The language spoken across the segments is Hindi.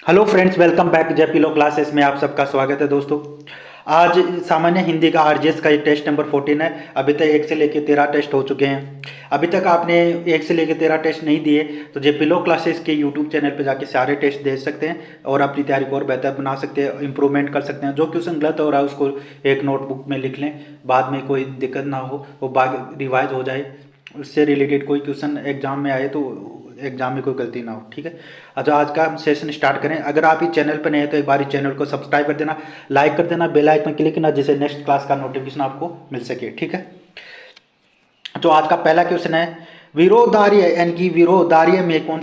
Hello friends, welcome back JP लो क्लासेस में आप सबका स्वागत है दोस्तों। आज सामान्य हिंदी का आरजीएस का ये टेस्ट नंबर 14 है। अभी तक 1 से लेकर 13 टेस्ट हो चुके हैं। अभी तक आपने 1 से लेकर 13 टेस्ट नहीं दिए तो जेपी लो क्लासेस के यूट्यूब चैनल पे जाके सारे टेस्ट दे सकते हैं और अपनी तैयारी को और बेहतर बना सकते हैं, इंप्रूवमेंट कर सकते हैं। जो क्वेश्चन गलत हो रहा है उसको एक नोटबुक में लिख लें, बाद में कोई दिक्कत ना हो, वो बाद रिवाइज हो जाए। उससे रिलेटेड कोई क्वेश्चन एग्जाम में आए तो एग्जाम में कोई गलती ना हो, ठीक है। अच्छा, आज का हम सेशन स्टार्ट करें। अगर आप इस चैनल पर नए हैं तो एक बार इस चैनल को सब्सक्राइब कर देना, लाइक कर देना, बेल आइकन क्लिक करना, जिससे नेक्स्ट क्लास का नोटिफिकेशन आपको मिल सके, ठीक है। तो आज का पहला क्वेश्चन है, विरोधार्य यानी कि विरोधार्य में कौन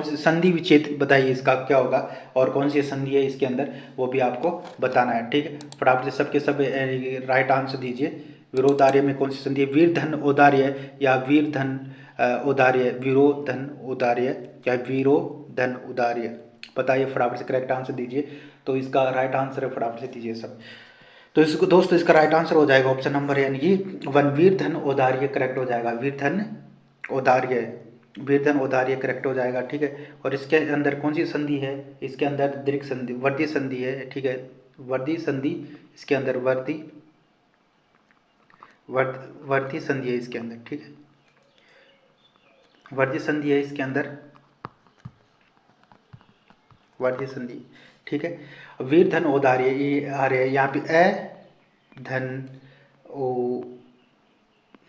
सी संधि विच्छेद बताइए, इसका क्या होगा और कौन सी संधि है इसके अंदर, वो भी आपको बताना है, ठीक है। फटाफट से सबके सब राइट आंसर दीजिए। विरोधार्य में कौन सी संधि है? वीर धन औदार्य या वीर धन औदार्य, वीरो धन औदार्य या वीरो धन उदार्य, बताइए फटाफट से करेक्ट आंसर दीजिए। तो इसका राइट आंसर है, फटाफट से दीजिए सब। तो इसको दोस्तों इसका राइट आंसर हो जाएगा ऑप्शन नंबर यानी कि वन, वीर धन औदार्य करेक्ट हो जाएगा। वीर धन औदार्य, वीर धन औदार्य करेक्ट हो जाएगा, ठीक है। और इसके अंदर कौन सी संधि है? इसके अंदर दीर्घ संधि, वर्दी संधि है, ठीक है। वर्दी संधि इसके अंदर, वर्दी संधि है इसके अंदर, ठीक है। वर्दी संधि है इसके अंदर, वर्दी संधि, ठीक है। वीर धन औदार्य ये आ रहे हैं यहाँ पे, धन ओ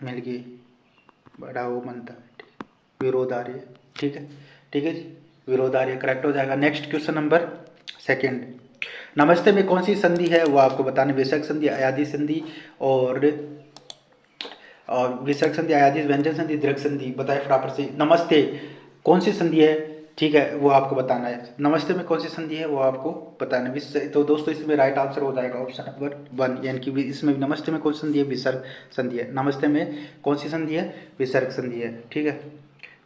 मिल गई, बड़ा ओ बनता है, ठीक है। विरोधार्य, ठीक है, ठीक है जी। विरोधार्य करेक्ट हो जाएगा। नेक्स्ट क्वेश्चन नंबर सेकंड, नमस्ते में कौन सी संधि है वो आपको बताने, विसर्ग संधि, अयादी संधि और विसर्ग संधि, अयादी, व्यंजन संधि, दीर्घ संधि, बताए फटाफट से। नमस्ते कौन सी संधि है, ठीक है, वो आपको बताना है। नमस्ते में कौन सी संधि है वो आपको बताना है। तो दोस्तों इसमें राइट आंसर हो जाएगा ऑप्शन नंबर 1, यानी कि इसमें नमस्ते में कौन सी संधि है? विसर्ग संधि है। नमस्ते में कौन सी संधि है? विसर्ग संधि है, ठीक है।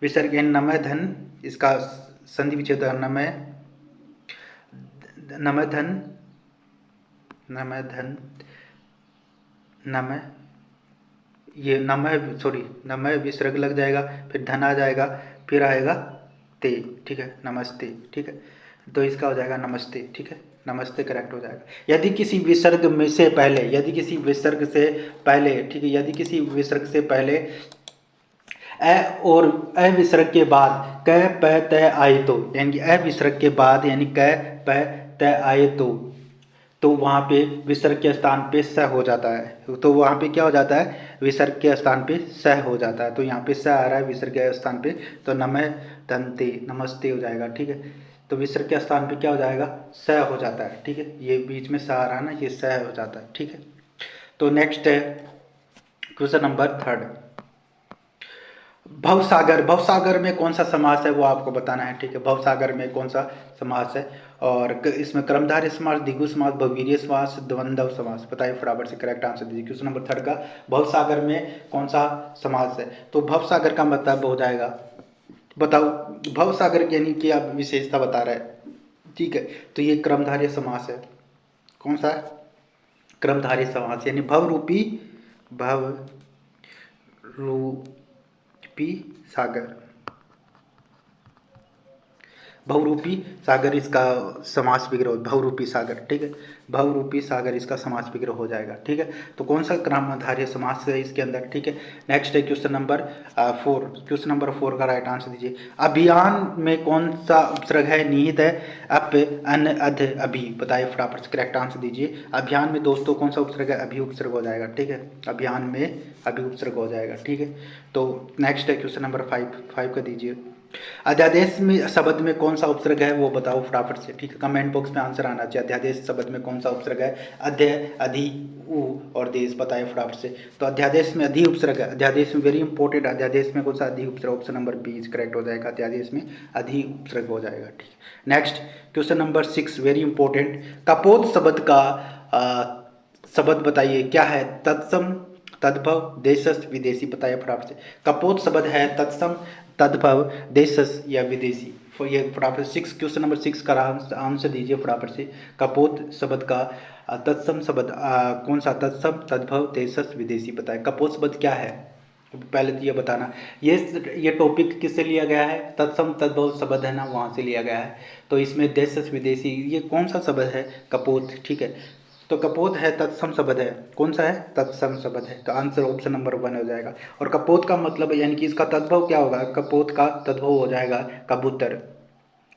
विसर्ग यानी नमः धन, इसका संधि विच्छेद नमः, नमः धन, नमः धन, नमः, ये नमः सॉरी नमः विसर्ग लग जाएगा, फिर धन आ जाएगा, फिर आएगा ते, ठीक है, नमस्ते, ठीक है। तो इसका हो जाएगा नमस्ते, ठीक है। नमस्ते करेक्ट हो जाएगा। यदि किसी विसर्ग में से पहले, यदि किसी विसर्ग से पहले, ठीक है, यदि किसी विसर्ग से पहले अ और अ विसर्ग के बाद क प त आए तो, यानी कि अ विसर्ग के बाद यानी क प त आए तो वहाँ पे विसर्ग के स्थान पे स हो जाता है। तो वहाँ पे क्या हो जाता है? विसर्ग के स्थान पे स हो जाता है। तो यहाँ पे स आ रहा है विसर्ग के स्थान पे, तो नमः धनते, नमस्ते हो जाएगा, ठीक है। तो विसर्ग के स्थान पे क्या हो जाएगा? स हो जाता है, ठीक है। ये बीच में स आ रहा है ना, ये स हो जाता है, ठीक है। तो नेक्स्ट है क्वेश्चन नंबर थर्ड, भवसागर, भवसागर में कौन सा समास है वो आपको बताना है, ठीक है। भवसागर में कौन सा समास है और इसमें कर्मधारय समास, द्विगु समास, बहुवीर्य समास, द्वंद्व समास, बताइए फटाफट से करेक्ट आंसर दीजिए। क्वेश्चन नंबर थर्ड का भवसागर में कौन सा समास है? तो भवसागर का मतलब हो जाएगा, बताओ, भवसागर यानी कि आप विशेषता बता रहे हैं, ठीक है। तो ये कर्मधारय समास है। कौन सा है? कर्मधारय समास, यानी भव रूपी सागर, बहुरूपी सागर इसका समास विग्रह, बहुरूपी सागर, ठीक है। बहुरूपी सागर इसका समास विग्रह हो जाएगा, ठीक है। तो कौन सा कर्मधारय समास है इसके अंदर, ठीक है। नेक्स्ट है क्वेश्चन नंबर 4, क्वेश्चन नंबर 4 का राइट आंसर दीजिए। अभियान में कौन सा उपसर्ग है निहित है? अप, अन, अध, अभी, बताइए फटाफट से करेक्ट आंसर दीजिए। अभियान में दोस्तों कौन सा उपसर्ग है? अभी उपसर्ग हो जाएगा, ठीक है। अभियान में अभी उपसर्ग हो जाएगा, ठीक है। तो नेक्स्ट है क्वेश्चन नंबर 5 का दीजिए। अध्यादेश में शब्द में कौन सा उपसर्ग है वो बताओ फटाफट से, ठीक है। कमेंट बॉक्स में आंसर आना चाहिए। अध्यादेश शब्द में कौन सा उपसर्ग है? अध्याय, अधि, उ और देश, बताइए फटाफट से। तो अध्यादेश में अधि उपसर्ग है। अध्यादेश में वेरी इंपॉर्टेंट, अध्यादेश में कौन सा अधि उपसर्ग? ऑप्शन नंबर 20 करेक्ट हो जाएगा। अध्यादेश में अधि उपसर्ग हो जाएगा, ठीक है। Next question number 6 very important, कपोत शब्द का शब्द बताइए क्या है? तत्सम, तद्भव, देशस, विदेशी, बताइए फटाफट से। कपोत शब्द है तत्सम, तद्भव, देशस या विदेशी। ये फटाफट 6, क्वेश्चन नंबर 6 का आंसर दीजिए फटाफट से। कपोत शब्द का तत्सम शब्द कौन सा? तत्सम, तद्भव, देशस, विदेशी, बताए। कपोत शब्द क्या है? पहले तो ये बताना, ये टॉपिक किससे लिया गया है? तत्सम तद्भव शब्द है ना, वहाँ से लिया गया है। तो इसमें देशस विदेशी, ये कौन सा शब्द है? कपोत, ठीक है। तो कपोत है, तत्सम शब्द है। कौन सा है? तत्सम शब्द है। तो आंसर ऑप्शन नंबर 1 हो जाएगा। और कपोत का मतलब यानी कि इसका तद्भव क्या होगा? कपोत का तद्भव हो जाएगा कबूतर।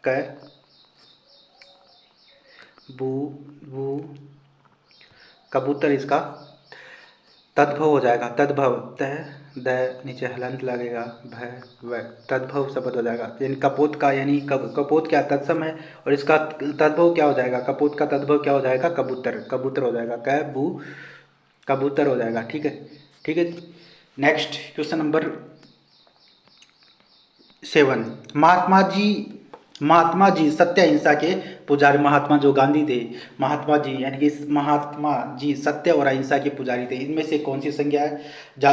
क बू बू कबूतर इसका तद्भव हो जाएगा। तद्भव तह द नीचे हलंत लगेगा, भय व तद्भव शब्द हो जाएगा। यानी कपोत का, यानी कपोत क्या तत्सम है, और इसका तद्भव क्या हो जाएगा? कपोत का तद्भव क्या हो जाएगा? कबूतर। कबूतर हो जाएगा। कै बू कबूतर हो जाएगा। ठीक है, ठीक है। Next question number 7। Mahatma ji सत्य अहिंसा के पुजारी, महात्मा जो गांधी थे, महात्मा जी यानी कि महात्मा जी सत्य और अहिंसा के पुजारी थे। इनमें से कौन सी संज्ञा है?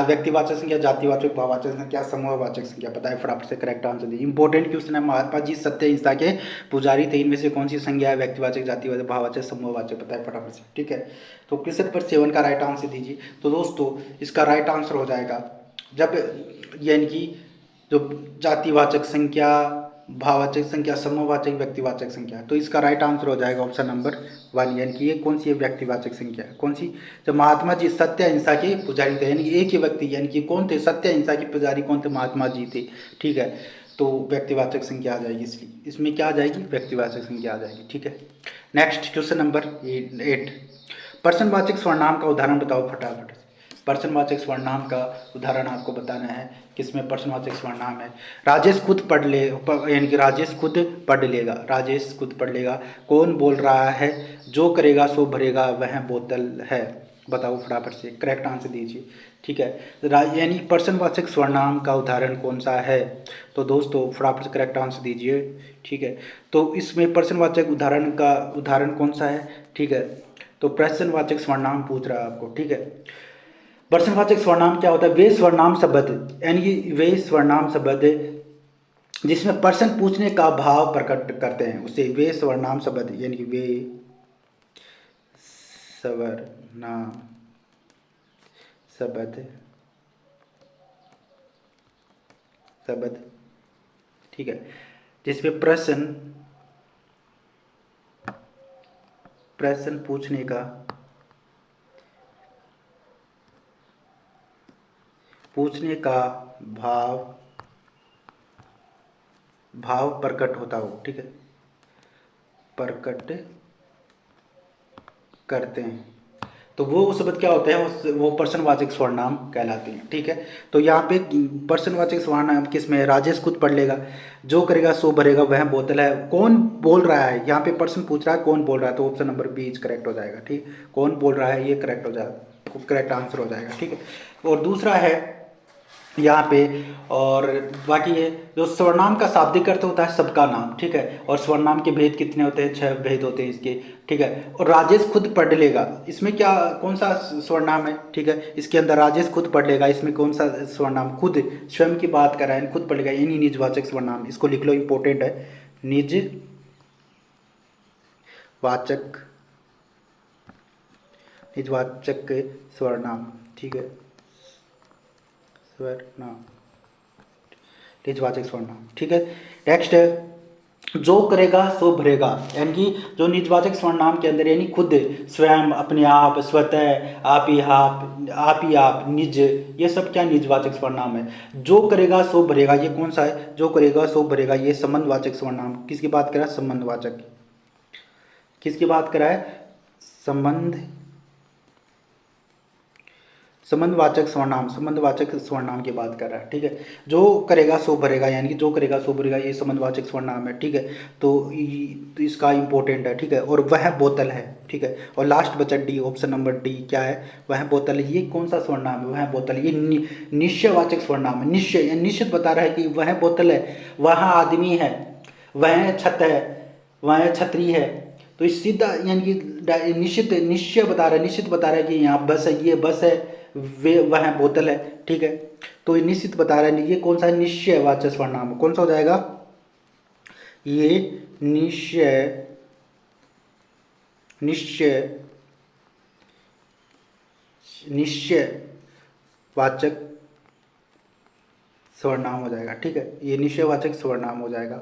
व्यक्तिवाचक संज्ञा, जातिवाचक, भाववाचक संज्ञा, समूहवाचक संज्ञा? बताए फटाफट से करेक्ट आंसर दीजिए। इंपॉर्टेंट क्वेश्चन है। महात्मा जी सत्य अहिंसा के पुजारी थे, इनमें से कौन सी संज्ञा है? व्यक्तिवाचक, जातिवाचक, भाववाचक, समूहवाचक? बताए फटाफट से। ठीक है, तो क्वेश्चन नंबर 7 का राइट आंसर दीजिए। तो दोस्तों इसका राइट आंसर हो जाएगा, जब यानी कि जो जातिवाचक संख्या, भाववाचक संख्या, समूहवाचक, व्यक्तिवाचक संख्या। तो इसका राइट आंसर हो जाएगा ऑप्शन नंबर 1। यानी कि ये कौन सी है? व्यक्तिवाचक संख्या है। कौन सी? जब महात्मा जी सत्य अहिंसा के पुजारी थे, यानी कि एक ही व्यक्ति, यानी कि कौन थे? सत्य अहिंसा के पुजारी कौन थे? महात्मा जी थे। ठीक है, तो व्यक्तिवाचक संख्या आ जाएगी। इसलिए इसमें क्या आ जाएगी? व्यक्तिवाचक संख्या आ जाएगी। ठीक है। Next question number 8। पर्सनवाचक सर्वनाम का उदाहरण बताओ फटाफट। पर्सनवाचक सर्वनाम का उदाहरण आपको बताना है। किसमें पर्सनवाचक सर्वनाम है? राजेश खुद पढ़ ले, यानी कि राजेश खुद पढ़ लेगा। राजेश खुद पढ़ लेगा। कौन बोल रहा है? जो करेगा सो भरेगा, वह बोतल है। बताओ फटाफट से करेक्ट आंसर दीजिए। ठीक है, यानी पर्सनवाचक सर्वनाम का उदाहरण कौन सा है? तो दोस्तों फटाफट से करेक्ट आंसर दीजिए। ठीक है, तो इसमें पर्सनवाचक उदाहरण का उदाहरण कौन सा है? ठीक है, तो पर्सनवाचक सर्वनाम पूछ रहा है आपको। ठीक है, पर्सनवाचक सर्वनाम क्या होता है? वे सर्वनाम शब्द, यानी कि वे सर्वनाम शब्द जिसमें पर्सन पूछने का भाव प्रकट करते हैं, उसे वे सर्वनाम शब्द, यानी कि वे सर्वनाम शब्द शब्द ठीक है, जिसमें प्रश्न पूछने का भाव प्रकट होता हो। ठीक है, प्रकट करते हैं, तो वो शब्द क्या होते हैं? वो पर्सनवाचक सर्वनाम कहलाते हैं। ठीक है, तो यहाँ पे पर्सनवाचक सर्वनाम किस में है? राजेश खुद पढ़ लेगा, जो करेगा सो भरेगा, वह बोतल है। कौन बोल रहा है? यहाँ पे पर्सन पूछ रहा है कौन बोल रहा है, तो ऑप्शन नंबर बी करेक्ट हो जाएगा। ठीक, कौन बोल रहा है, ये करेक्ट हो जाएगा, करेक्ट आंसर हो जाएगा। ठीक है, और दूसरा है यहाँ पे, और बाकी ये जो सर्वनाम का शाब्दिक अर्थ होता है सबका नाम। ठीक है, और सर्वनाम के भेद कितने होते हैं? 6 भेद होते हैं इसके। ठीक है, और राजेश खुद पढ़ लेगा, इसमें क्या कौन सा सर्वनाम है? ठीक है, इसके अंदर राजेश खुद पढ़ लेगा, इसमें कौन सा सर्वनाम? खुद, स्वयं की बात कर रहा है, खुद पढ़ लेगा, यानी निजवाचक सर्वनाम। इसको लिख लो, इंपॉर्टेंट है। निजवाचक निजवाचक सर्वनाम। ठीक है, सर्वनाम, निजवाचक सर्वनाम। ठीक है, नेक्स्ट है जो करेगा सो भरेगा, यानी कि जो निजवाचक सर्वनाम के अंदर, यानी खुद, स्वयं, अपने आप, स्वतः, आप ही आप, निज, ये सब क्या निजवाचक सर्वनाम है। जो करेगा सो भरेगा, ये कौन सा है? जो करेगा सो भरेगा, ये संबंधवाचक सर्वनाम। किसकी बात कर रहा है? संबंधवाचक। किसकी बात कर रहा है? संबंधवाचक सर्वनाम की बात कर रहा है। ठीक है, जो करेगा सो भरेगा, यानी कि जो करेगा सो भरेगा, ये संबंधवाचक सर्वनाम है। ठीक है, तो तो इसका इंपॉर्टेंट है। ठीक है, और वह बोतल है। ठीक है, और लास्ट बचा डी, ऑप्शन नंबर डी क्या है? वह बोतल है। ये कौन सा सर्वनाम है? वह बोतल, ये निश्चयवाचक सर्वनाम है। निश्चय, निश्चित बता रहा है कि वह बोतल है, वह आदमी है, वह छत है, वह छतरी है। तो इस सीधा यानी कि निश्चित, निश्चय बता रहा है, निश्चित बता रहा है कि यहाँ बस है, ये बस है, वे वह बोतल है। ठीक है, तो ये निश्चित बता रहा है, ये कौन सा निश्चयवाचक सर्वनाम? कौन सा हो जाएगा? ये निश्चय निश्चयवाचक सर्वनाम हो जाएगा। ठीक है, ये निश्चयवाचक सर्वनाम हो जाएगा।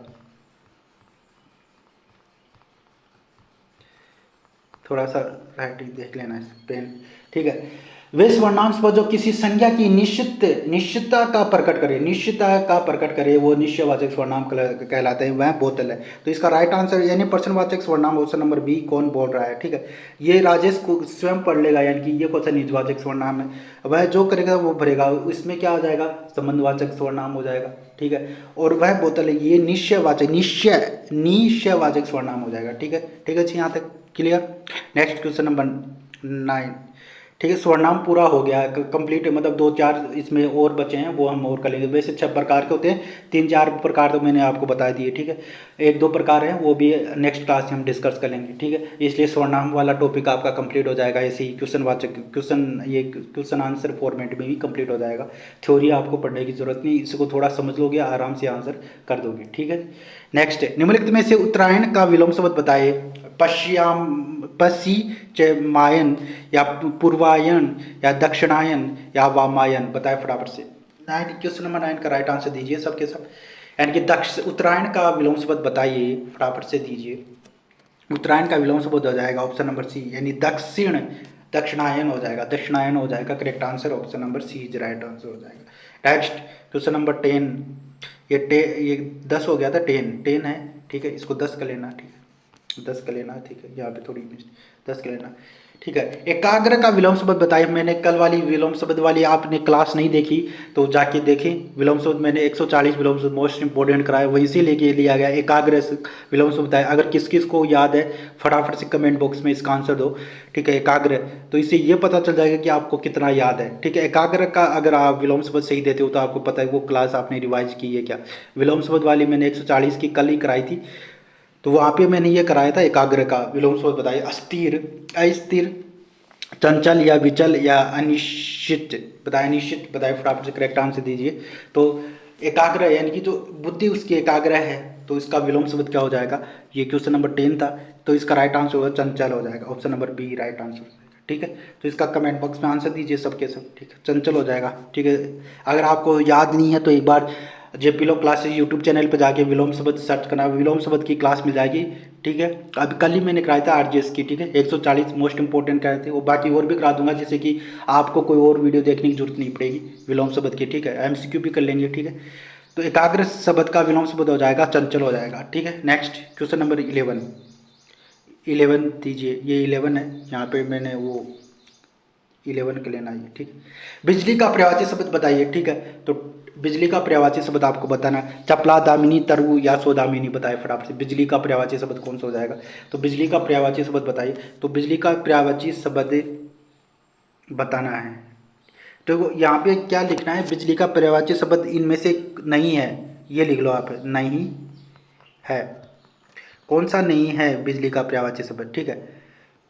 थोड़ा सा राइटिंग देख लेना है पेन। ठीक है, वे सर्वनाम जो किसी संज्ञा की निश्चितता का प्रकट करे, निश्चितता का प्रकट करे, वो निश्चयवाचक सर्वनाम कहलाते हैं। वह बोतल है। तो इसका राइट आंसर यानी प्रश्नवाचक सर्वनाम ऑप्शन नंबर बी। कौन बोल रहा है? ठीक है, ये राजेश को स्वयं पढ़ लेगा, यानी कि ये कौन सा निजवाचक सर्वनाम है। वह जो करेगा वो भरेगा, इसमें क्या आ जाएगा? संबंधवाचक सर्वनाम हो जाएगा। ठीक है, और वह बोतल है, ये निश्चयवाचक निश्चयवाचक सर्वनाम हो जाएगा। ठीक है, ठीक है जी, यहाँ तक क्लियर। Next question number 9। ठीक है, सर्वनाम पूरा हो गया है कंप्लीट, मतलब 2-4 इसमें और बचे हैं, वो हम और कर लेंगे। वैसे 6 प्रकार के होते हैं, 3-4 प्रकार तो मैंने आपको बता दिए। ठीक है, 1-2 प्रकार हैं, वो भी नेक्स्ट क्लास में हम डिस्कस कर लेंगे। ठीक है, इसलिए सर्वनाम वाला टॉपिक आपका कंप्लीट हो जाएगा। ऐसे ही क्वेश्चन आंसर फॉर्मेट में भी कंप्लीट हो जाएगा। थ्योरी आपको पढ़ने की जरूरत नहीं, इसको थोड़ा समझ लोगे, आराम से आंसर कर दोगे। ठीक है, नेक्स्ट, निम्नलिखित में से उत्तरायण का विलोम शब्द बताइए। पश्चिमायन या पूर्वायन या दक्षिणायन या वामायन, बताए फटाफट से। क्वेश्चन नंबर 9 का राइट आंसर दीजिए सबके सब। यानी कि उत्तरायण का विलोम शब्द बताइए, फटाफट से दीजिए। उत्तरायण का विलोम शब्द हो जाएगा ऑप्शन नंबर सी, यानी दक्षिणायन हो जाएगा। दक्षिणायन हो जाएगा correct answer, option number C is right answer हो जाएगा। Next question number 10। ये 10 हो गया था, 10 है। ठीक है, इसको 10 का लेना। ठीक है, 10 का लेना। ठीक है, यहाँ पे थोड़ी 10 का लेना। ठीक है, एकाग्र का विलोम शब्द बताइए। मैंने कल वाली विलोम शब्द वाली आपने क्लास नहीं देखी तो जाके देखें। विलोम शब्द मैंने 140 विलोम शब्द मोस्ट इंपोर्टेंट कराया, वहीं से लेके लिया गया। एकाग्र विलोम शब्द बताया। अगर किस किस को याद है फटाफट से कमेंट बॉक्स में इसका आंसर दो। ठीक है, एकाग्र, तो इससे ये पता चल जाएगा कि आपको कितना याद है। ठीक है, एकाग्र का अगर आप विलोम शब्द सही देते हो तो आपको पता है वो क्लास आपने रिवाइज की है क्या। विलोम शब्द वाली मैंने 140 की कल ही कराई थी, तो वहाँ पे मैंने ये कराया था एकाग्र का विलोम शब्द बताइए। अस्थिर, अस्थिर, चंचल या विचल या अनिश्चित, बताए। निश्चित बताए, फटाफट से करेक्ट आंसर दीजिए। तो एकाग्र यानी कि जो बुद्धि उसकी एकाग्र है, तो इसका विलोम शब्द क्या हो जाएगा? ये क्वेश्चन नंबर 10 था, तो इसका राइट आंसर होगा चंचल हो जाएगा, option number B right answer. ठीक है, तो इसका कमेंट बॉक्स में आंसर दीजिए सबके सब। ठीक है, चंचल हो जाएगा। ठीक है, अगर आपको याद नहीं है तो एक बार जेपी लोग क्लासेस यूट्यूब चैनल पर जाके विलोम शब्द सर्च करना, विलोम शब्द की क्लास मिल जाएगी। ठीक है, अभी कल ही मैंने कराया था आरजीएस की। ठीक है, 140 मोस्ट इंपॉर्टेंट कराए थे, वो बाकी और भी करा दूंगा, जिससे कि आपको कोई और वीडियो देखने की जरूरत नहीं पड़ेगी विलोम शब्द की। ठीक है, एमसीक्यू भी कर लेंगे। ठीक है, तो एकाग्र शब्द का विलोम शब्द हो जाएगा चंचल हो जाएगा। ठीक है, नेक्स्ट क्वेश्चन नंबर 11 दीजिए। ये 11 है, यहाँ पे मैंने वो 11 के लेना है। ठीक, बिजली का पर्यायवाची शब्द बताइए। ठीक है, तो बिजली का पर्यायवाची शब्द आपको बताना है। चपला, दामिनी, तरु या सोदामिनी, बताए फटाफट से। बिजली का पर्यायवाची शब्द कौन सा हो जाएगा? तो बिजली का पर्यायवाची शब्द बताइए। तो बिजली का पर्यायवाची शब्द बताना है, तो यहाँ पे क्या लिखना है? बिजली का पर्यायवाची शब्द इनमें से नहीं है, ये लिख लो आप, नहीं है। कौन सा नहीं है बिजली का पर्यायवाची शब्द? ठीक है,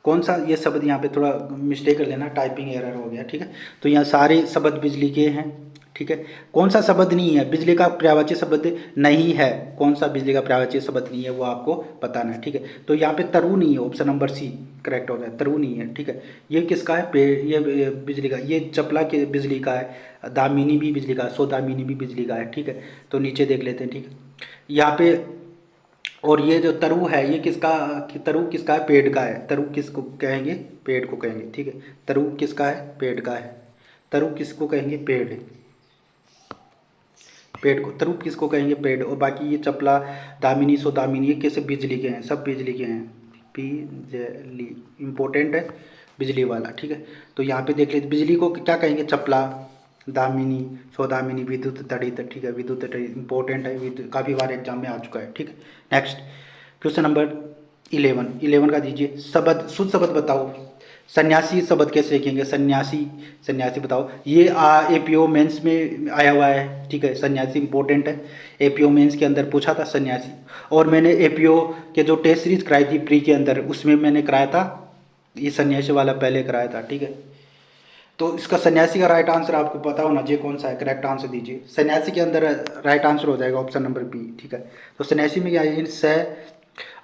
कौन सा ये शब्द? यहाँ पे थोड़ा मिस्टेक कर लेना, टाइपिंग एरर हो गया। ठीक है, तो यहाँ सारे शब्द बिजली के हैं। ठीक है, कौन सा शब्द नहीं है बिजली का पर्यायवाची शब्द नहीं है? कौन सा बिजली का पर्यायवाची शब्द नहीं है वो आपको बताना है। ठीक है, तो यहाँ पे तरु नहीं है, ऑप्शन नंबर सी करेक्ट हो जाए। तरु नहीं है। ठीक है, ये किसका है? ये बिजली का, ये चपला के बिजली का है। दामिनी भी बिजली का है, सोदामिनी भी बिजली का है। ठीक है, तो नीचे देख लेते हैं। ठीक है, यहाँ पे, और ये जो तरु है ये किसका? तरु किसका है? पेड़ का है। तरु किसको कहेंगे? पेड़ को कहेंगे। ठीक है, तरु किसका है? पेड़ का है। तरु किसको कहेंगे? पेड़। पेड़ को तरु किसको कहेंगे? पेड़। और बाकी ये चपला, दामिनी, सोदामिनी, ये कैसे? बिजली के हैं, सब बिजली के हैं। बिजली इंपॉर्टेंट है, बिजली वाला। ठीक है, तो यहाँ पे देख लीजिए, बिजली को क्या कहेंगे? चपला, दामिनी, सोदामिनी, विद्युत तड़ित। ठीक है, विद्युत तड़ित इंपॉर्टेंट है, विद्युत काफ़ी बार एग्जाम में आ चुका है। ठीक है, नेक्स्ट क्वेश्चन नंबर 11 का दीजिए। शब्द, शुद्ध शब्द बताओ। सन्यासी शब्द कैसे लिखेंगे? सन्यासी, सन्यासी बताओ। ये एपीओ मेंस में आया हुआ है। ठीक है, सन्यासी इंपॉर्टेंट है, एपीओ मेंस के अंदर पूछा था सन्यासी। और मैंने एपीओ के जो टेस्ट सीरीज कराई थी प्री के अंदर, उसमें मैंने कराया था ये सन्यासी वाला, पहले कराया था। ठीक है, तो इसका सन्यासी का राइट आंसर आपको पता होना चाहिए कौन सा है, करेक्ट आंसर दीजिए। सन्यासी के अंदर राइट आंसर हो जाएगा ऑप्शन नंबर बी। ठीक है, तो सन्यासी में क्या है?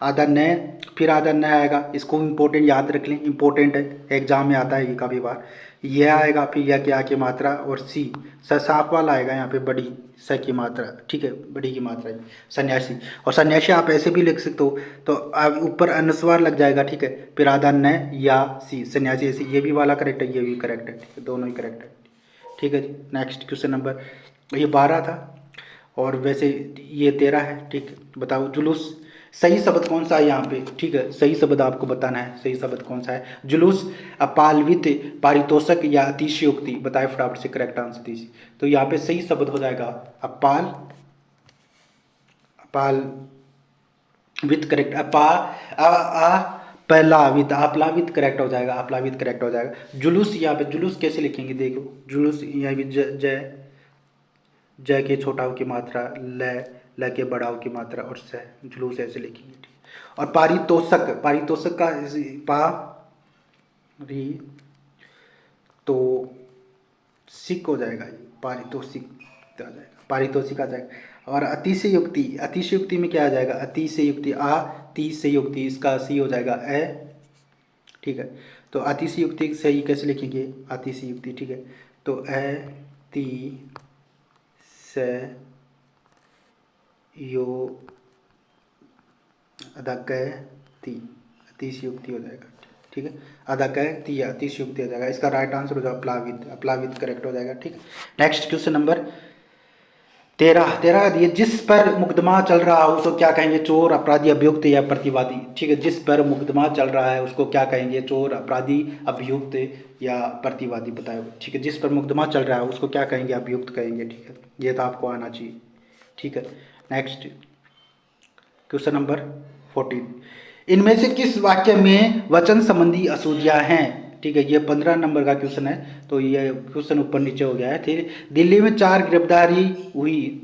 आधा न, फिर आधा न आएगा, इसको इम्पोर्टेंट याद रख लें, इम्पोर्टेंट है, एग्जाम में आता है ये काफ़ी बार। ये आएगा, फिर यह क्या की मात्रा, और सी सांप वाला आएगा यहाँ पे, बड़ी स की मात्रा, ठीक है, बड़ी की मात्रा है सन्यासी। और सन्यासी आप ऐसे भी लिख सकते हो, तो अब ऊपर अनुस्वार लग जाएगा, ठीक है, फिर आधा न या सी सन्यासी, ऐसे ये भी वाला करेक्ट है, ये भी करेक्ट है, ठीक है, दोनों ही करेक्ट है, ठीक है जी। नेक्स्ट क्वेश्चन नंबर, ये 12 था और वैसे ये 13 है, ठीक है। बताओ जुलूस, सही शब्द कौन सा है यहाँ पे, ठीक है, सही शब्द आपको बताना है, सही शब्द कौन सा है। जुलूस, अपालवित, पारितोषक या अतिशयोक्ति, बताए फटाफट से करेक्ट आंसर दीजिए। तो यहाँ पे सही शब्द हो जाएगा अपाल, अपालवित करेक्ट, अपलावित, अपलावित करेक्ट हो जाएगा, अपलावित करेक्ट हो जाएगा। जुलूस, यहाँ पे जुलूस कैसे लिखेंगे देखो, जुलूस यहाँ भी जय, जय के छोटा की मात्रा, ल के बड़ा की मात्रा और स, जुलूस ऐसे लिखेंगे, ठीक। और पारितोषक, पारितोषक का री तो सिक हो जाएगा, ये पारितोषिक आ जाएगा, पारितोषिक आ जाएगा। और अतिशयोक्ति, अतिशयोक्ति में क्या आ जाएगा, अतिशयोक्ति, आ ती से युक्ति, इसका सी हो जाएगा ए, ठीक है। तो अतिशयोक्ति सही कैसे लिखेंगे, अतिशयोक्ति, ठीक है। तो ए ती से यो अदकती, अतिशयोक्ति हो जाएगा, ठीक है। अदकती अतिशयोक्ति हो जाएगा, इसका राइट आंसर हो जाएगा अप्लावित, अप्लावित करेक्ट हो जाएगा, ठीक। नेक्स्ट क्वेश्चन नंबर 13 दिए, जिस पर मुकदमा चल रहा हो उसको क्या कहेंगे, चोर, अपराधी, अभियुक्त या प्रतिवादी, ठीक है। जिस पर मुकदमा चल रहा है उसको क्या कहेंगे, चोर, अपराधी, अभियुक्त या प्रतिवादी, बताओ, ठीक है। जिस पर मुकदमा चल रहा है उसको क्या कहेंगे, अभियुक्त कहेंगे, ठीक है। ये तो आपको आना चाहिए, ठीक है। नेक्स्ट क्वेश्चन नंबर 14, इनमें से किस वाक्य में वचन संबंधी अशुद्धियां हैं, ठीक है। ये 15 नंबर का क्वेश्चन है, तो ये क्वेश्चन ऊपर नीचे हो गया है, ठीक है। दिल्ली में 4 गिरफ्तारी हुई,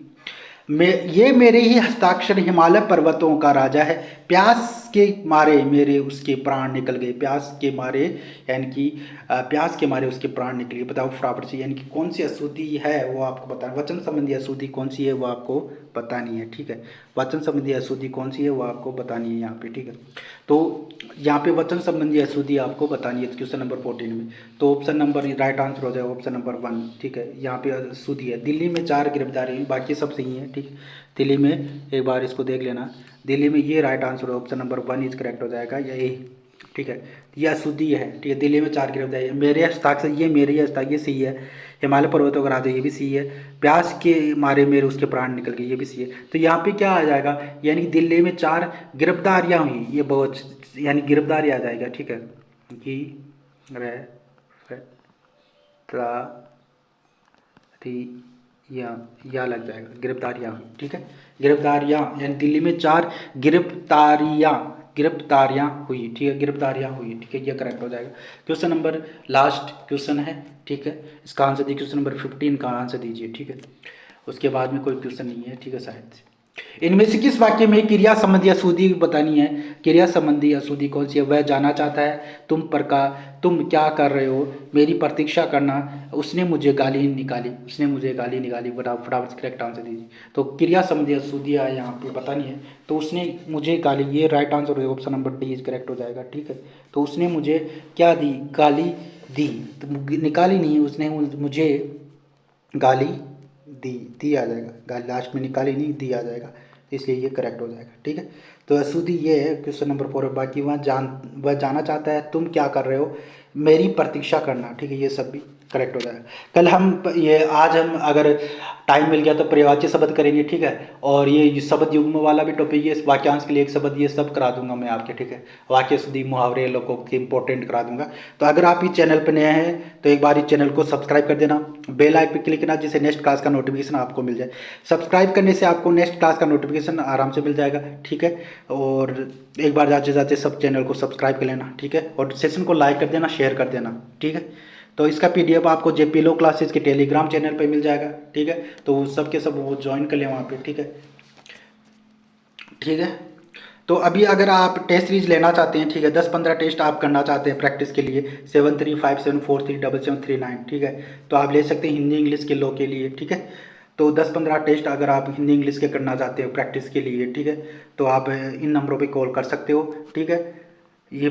ये मेरे ही हस्ताक्षर हिमालय पर्वतों का राजा है, प्यास के मारे मेरे उसके प्राण निकल गए, प्यास के मारे, यानी कि प्यास के मारे उसके प्राण निकल गए, बताओ फटाफट से, यानी कि कौन सी अशुद्धि है वो आपको बताना, वचन संबंधी अशुद्धि कौन सी है वो आपको बतानी है, ठीक है। वचन संबंधी अशुद्धि कौन सी है वो आपको बतानी है यहाँ पे, ठीक है। तो यहाँ पे वचन संबंधी अशुद्धि आपको बतानी है क्वेश्चन नंबर 14 में। तो ऑप्शन नंबर राइट आंसर हो जाएगा ऑप्शन नंबर 1, ठीक है। यहाँ पे अशुद्धि है, दिल्ली में 4 गिरफ्तारी हुई, बाकी सब सही है, ठीक। दिल्ली में एक बार इसको देख लेना, दिल्ली में ये right answer option number 1 is correct हो जाएगा, यही, ठीक है। ये अशुद्धि है, ठीक है। दिल्ली में 4 गिरफ्तारी है, मेरे हस्ताक्षर, ये मेरे ही हस्ताक्षर, ये सही है। हिमालय पर्वतों का राजा, ये भी सही है। प्यास के मारे मेरे उसके प्राण निकल गए, ये भी सही है। तो यहाँ पे क्या आ जाएगा, यानी दिल्ली में 4 गिरफ्तारियाँ हुई, ये बहुत, यानी गिरफ्तारी आ जाएगा, ठीक है। या लग जाएगा, गिरफ्तारियाँ हुई, ठीक है। गिरफ्तारियाँ, यानी दिल्ली में 4 गिरफ्तारियाँ हुई, ठीक है, गिरफ्तारियाँ हुई, ठीक है, ये करेक्ट हो जाएगा। क्वेश्चन नंबर लास्ट क्वेश्चन है, ठीक है। इसका आंसर दीजिए, क्वेश्चन नंबर 15 का आंसर दीजिए, ठीक है। उसके बाद में कोई क्वेश्चन नहीं है, ठीक है, शायद से। इनमें से किस वाक्य में क्रिया संबंधी अशुद्धि बतानी है, क्रिया संबंधी अशुद्धि कौन सी है, वह जाना चाहता है, तुम क्या कर रहे हो, मेरी प्रतीक्षा करना, उसने मुझे गाली निकाली, उसने मुझे गाली निकाली, फटाफट से करेक्ट आंसर दीजिए। तो क्रिया संबंधी अशुद्धि यहाँ पे बतानी है, तो उसने मुझे गाली, ये राइट आंसर हो option number D is correct हो जाएगा, ठीक है। तो उसने मुझे क्या दी, गाली दी, तो निकाली नहीं, उसने मुझे गाली दी आ जाएगा, गाली लास्ट में निकाली नहीं, दी आ जाएगा, इसलिए ये करेक्ट हो जाएगा, ठीक है। तो अशुद्धि ये है क्वेश्चन नंबर 4। बाकी वह जाना चाहता है, तुम क्या कर रहे हो, मेरी प्रतीक्षा करना, ठीक है, ये सब भी करेक्ट हो जाएगा। कल आज हम अगर टाइम मिल गया तो पर्यायवाची शब्द करेंगे, ठीक है। और ये शब्द युग्म वाला भी टॉपिक, ये वाक्यांश के लिए एक शब्द, ये सब करा दूंगा मैं आपके, ठीक है। वाक्य शुद्धि, मुहावरे, लोकोक्ति इंपॉर्टेंट करा दूंगा। तो अगर आप इस चैनल पर नए हैं तो एक बार इस चैनल को सब्सक्राइब कर देना, बेल आइकन पर क्लिक करना, जिससे नेक्स्ट क्लास का नोटिफिकेशन आपको मिल जाए। सब्सक्राइब करने से आपको नेक्स्ट क्लास का नोटिफिकेशन आराम से मिल जाएगा, ठीक है। और एक बार जाते जाते सब चैनल को सब्सक्राइब कर लेना, ठीक है। और सेशन को लाइक कर देना, शेयर कर देना, ठीक है। तो इसका पीडीएफ आपको जेपी लो क्लासेस के टेलीग्राम चैनल पे मिल जाएगा, ठीक है। तो सब के सब वो ज्वाइन कर लें वहाँ पे, ठीक है, ठीक है। तो अभी अगर आप टेस्ट सीरीज लेना चाहते हैं, ठीक है, 10-15 टेस्ट आप करना चाहते हैं प्रैक्टिस के लिए, 7357437739, ठीक है, तो आप ले सकते हैं हिंदी इंग्लिश के लो के लिए, ठीक है। तो 10-15 टेस्ट अगर आप हिंदी इंग्लिश के करना चाहते हो प्रैक्टिस के लिए, ठीक है, तो आप इन नंबरों पे कॉल कर सकते हो, ठीक है। ये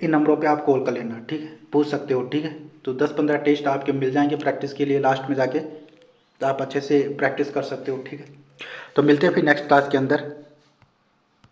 इन नंबरों पे आप कॉल कर लेना, ठीक है, पूछ सकते हो, ठीक है। तो 10-15 टेस्ट आपके मिल जाएंगे प्रैक्टिस के लिए लास्ट में जाके, तो आप अच्छे से प्रैक्टिस कर सकते हो, ठीक है। तो मिलते हैं फिर नेक्स्ट क्लास के अंदर।